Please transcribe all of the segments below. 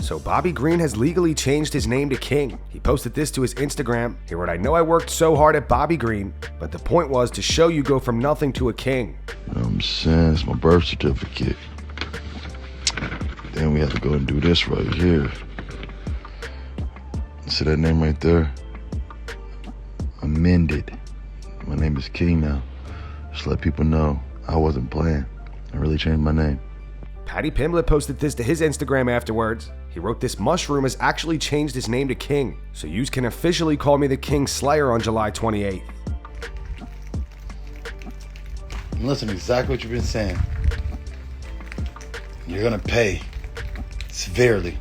So Bobby Green has legally changed his name to King. He posted this to his Instagram. He wrote, "I know I worked so hard at Bobby Green, but the point was to show you go from nothing to a king." You know what I'm saying? It's my birth certificate. Then we have to go and do this right here. See that name right there? Amended. My name is King now. Just let people know I wasn't playing. I really changed my name. Paddy Pimblett posted this to his Instagram afterwards. He wrote, "This mushroom has actually changed his name to King, so yous can officially call me the King Slayer on July 28th. Listen, exactly what you've been saying. You're gonna pay severely.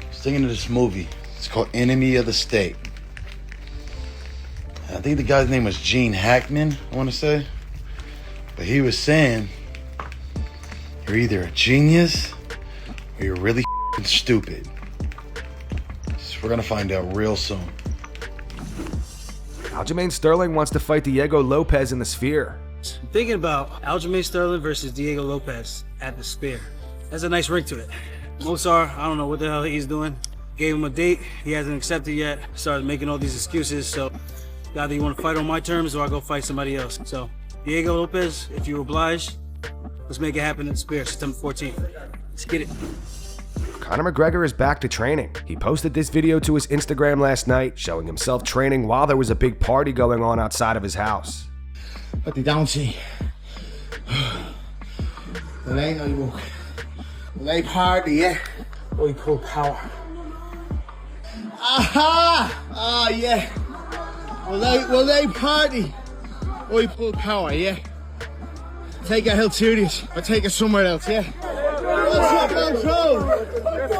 I was thinking of this movie. It's called Enemy of the State. I think the guy's name was Gene Hackman, I want to say. But he was saying, you're either a genius or you're really stupid. So we're gonna find out real soon. Aljamain Sterling wants to fight Diego Lopes in the Sphere. I'm thinking about Aljamain Sterling versus Diego Lopes at the Sphere. There's a nice ring to it. Mozart, I don't know what the hell he's doing. Gave him a date, he hasn't accepted yet. Started making all these excuses, so either you want to fight on my terms or I go fight somebody else. So, Diego Lopes, if you oblige, let's make it happen in the Sphere, September 14th. Let's get it. Conor McGregor is back to training. He posted this video to his Instagram last night, showing himself training while there was a big party going on outside of his house. But they don't see. There ain't no walk. They party, yeah. We pull power. Aha! Ah, yeah. Will they party? We pull power, yeah. Take it hell serious, or take it somewhere else, yeah. What's up, control? Yes,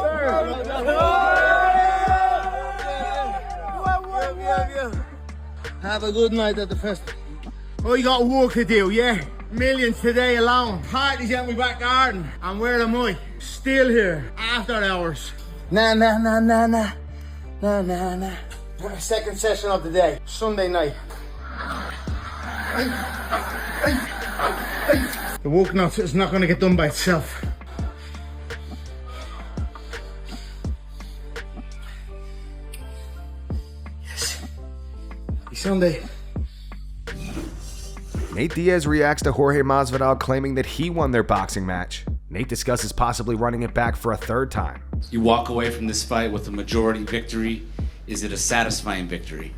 sir. Have a good night at the festival. I got work to do, yeah. Millions today alone. Parties out in my back garden. And where am I? Still here, after hours. Nah. Second session of the day, Sunday night. The work nut is not going to get done by itself. Yes. Happy Sunday. Nate Diaz reacts to Jorge Masvidal claiming that he won their boxing match. Nate discusses possibly running it back for a third time. You walk away from this fight with a majority victory. Is it a satisfying victory?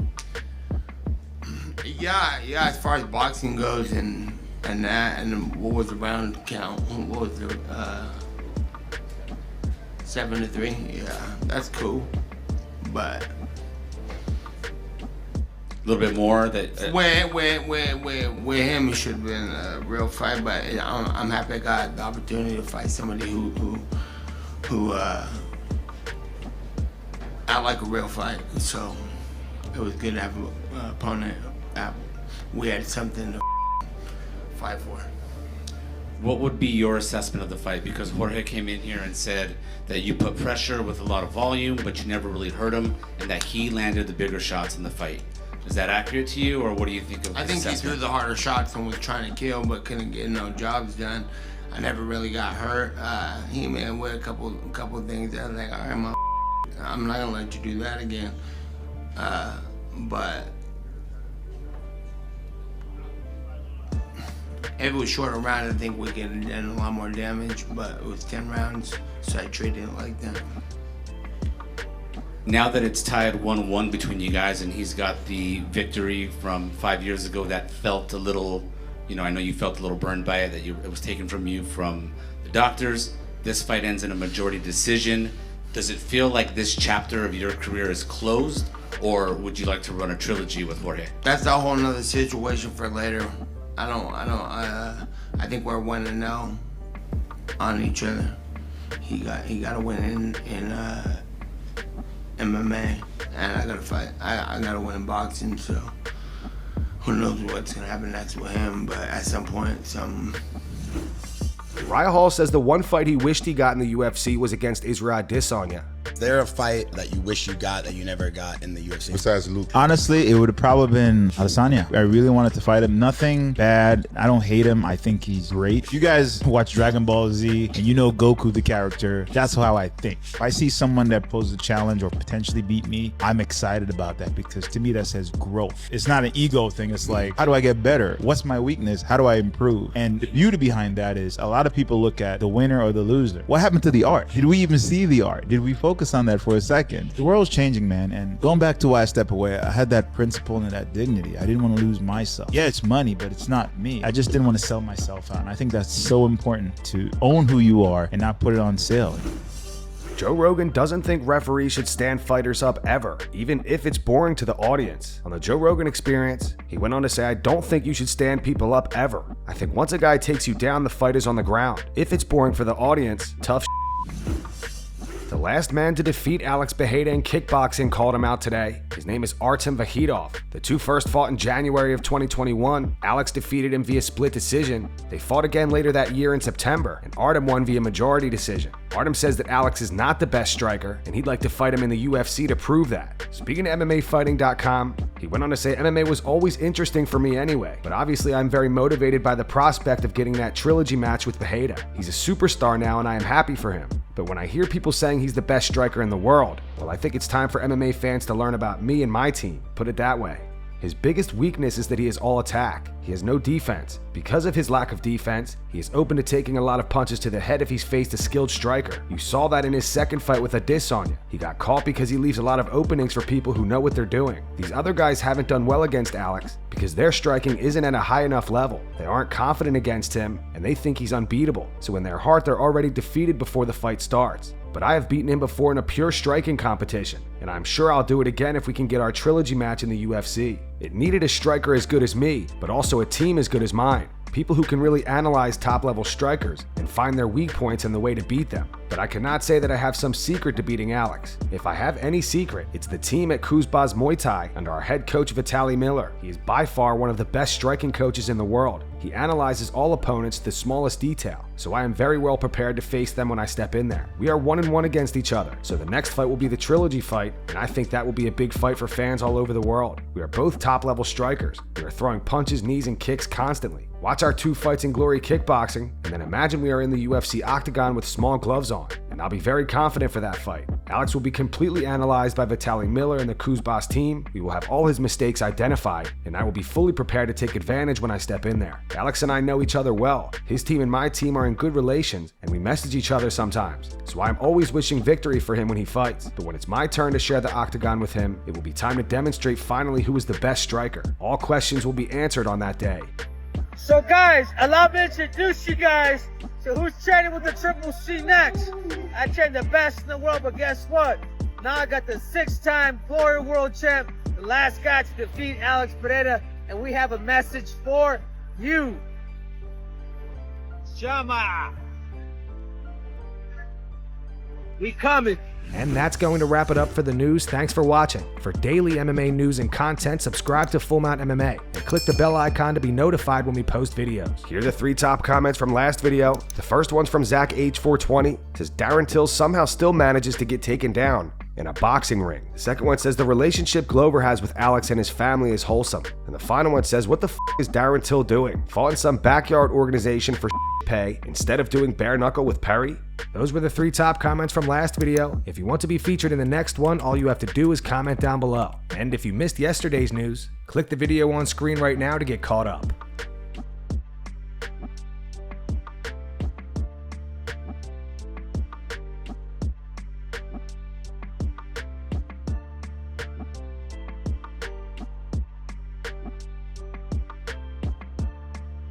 Yeah, as far as boxing goes and that, and what was the round count? What was the 7-3? Yeah, that's cool. But a little bit more that with him, it should have been a real fight. But I'm happy I got the opportunity to fight somebody who I like a real fight. So it was good to have an opponent. We had something to fight for. What would be your assessment of the fight? Because Jorge came in here and said that you put pressure with a lot of volume, but you never really hurt him, and that he landed the bigger shots in the fight. Is that accurate to you, or what do you think of his assessment? He threw the harder shots and was trying to kill, but couldn't get no jobs done. I never really got hurt. He made with a couple things that I was like, all right, I'm not gonna let you do that again. But if it was shorter round, I think we could have done a lot more damage, but it was 10 rounds, so I treated it like that. Now that it's tied 1-1 between you guys and he's got the victory from 5 years ago that felt a little, I know you felt a little burned by it, that it was taken from you from the doctors. This fight ends in a majority decision. Does it feel like this chapter of your career is closed, or would you like to run a trilogy with Jorge? That's a whole nother situation for later. I think we're 1-0 on each other. He got to win in MMA, and I gotta fight. I gotta win in boxing. So who knows what's gonna happen next with him? But at some point, Uriah Hall says the one fight he wished he got in the UFC was against Israel Adesanya. Is there a fight that you wish you got that you never got in the UFC? Besides Luke. Honestly, it would have probably been Adesanya. I really wanted to fight him. Nothing bad. I don't hate him. I think he's great. If you guys watch Dragon Ball Z and you know Goku the character, that's how I think. If I see someone that poses a challenge or potentially beat me, I'm excited about that because to me that says growth. It's not an ego thing. It's like, how do I get better? What's my weakness? How do I improve? And the beauty behind that is a lot of people look at the winner or the loser. What happened to the art? Did we even see the art? Did we focus on that for a second? The world's changing, man. And going back to why I step away, I had that principle and that dignity. I didn't want to lose myself. Yeah, it's money, but it's not me. I just didn't want to sell myself out. And I think that's so important to own who you are and not put it on sale. Joe Rogan doesn't think referees should stand fighters up ever, even if it's boring to the audience. On the Joe Rogan Experience, he went on to say, I don't think you should stand people up ever. I think once a guy takes you down, the fight is on the ground. If it's boring for the audience, tough The last man to defeat Alex Pereira in kickboxing called him out today. His name is Artem Vakhitov. The two first fought in January of 2021. Alex defeated him via split decision. They fought again later that year in September, and Artem won via majority decision. Artem says that Alex is not the best striker, and he'd like to fight him in the UFC to prove that. Speaking to MMAfighting.com, he went on to say, MMA was always interesting for me anyway, but obviously I'm very motivated by the prospect of getting that trilogy match with Pereira. He's a superstar now, and I am happy for him. But when I hear people saying he's the best striker in the world, well, I think it's time for MMA fans to learn about me and my team, put it that way. His biggest weakness is that he is all attack. He has no defense. Because of his lack of defense, he is open to taking a lot of punches to the head if he's faced a skilled striker. You saw that in his second fight with Adesanya. He got caught because he leaves a lot of openings for people who know what they're doing. These other guys haven't done well against Alex because their striking isn't at a high enough level. They aren't confident against him, and they think he's unbeatable. So in their heart, they're already defeated before the fight starts. But I have beaten him before in a pure striking competition, and I'm sure I'll do it again if we can get our trilogy match in the UFC. It needed a striker as good as me, but also a team as good as mine. People who can really analyze top-level strikers and find their weak points and the way to beat them. But I cannot say that I have some secret to beating Alex. If I have any secret, it's the team at Kuzbaz Muay Thai under our head coach Vitaly Miller. He is by far one of the best striking coaches in the world. He analyzes all opponents to the smallest detail, so I am very well prepared to face them when I step in there. We are 1-1 against each other, so the next fight will be the trilogy fight, and I think that will be a big fight for fans all over the world. We are both top-level strikers. We are throwing punches, knees, and kicks constantly. Watch our 2 fights in Glory Kickboxing, and then imagine we are in the UFC octagon with small gloves on, and I'll be very confident for that fight. Alex will be completely analyzed by Vitaly Miller and the Kuzbaz team. We will have all his mistakes identified, and I will be fully prepared to take advantage when I step in there. Alex and I know each other well. His team and my team are in good relations, and we message each other sometimes. So I'm always wishing victory for him when he fights. But when it's my turn to share the octagon with him, it will be time to demonstrate finally who is the best striker. All questions will be answered on that day. So guys, allow me to introduce you guys to who's training with the Triple C next. I train the best in the world, but guess what? Now I got the 6-time Glory World Champ, the last guy to defeat Alex Pereira, and we have a message for you. Shama! We coming. And that's going to wrap it up for the news. Thanks for watching. For daily MMA news and content, subscribe to Full Mount MMA and click the bell icon to be notified when we post videos. Here are the 3 top comments from last video. The first one's from Zach H420. It says Darren Till somehow still manages to get taken down in a boxing ring. The second one says the relationship Glover has with Alex and his family is wholesome. And the final one says, what the f is Darren Till doing? Fought in some backyard organization for pay instead of doing bare knuckle with Perry? Those were the 3 top comments from last video. If you want to be featured in the next one, all you have to do is comment down below. And if you missed yesterday's news, click the video on screen right now to get caught up.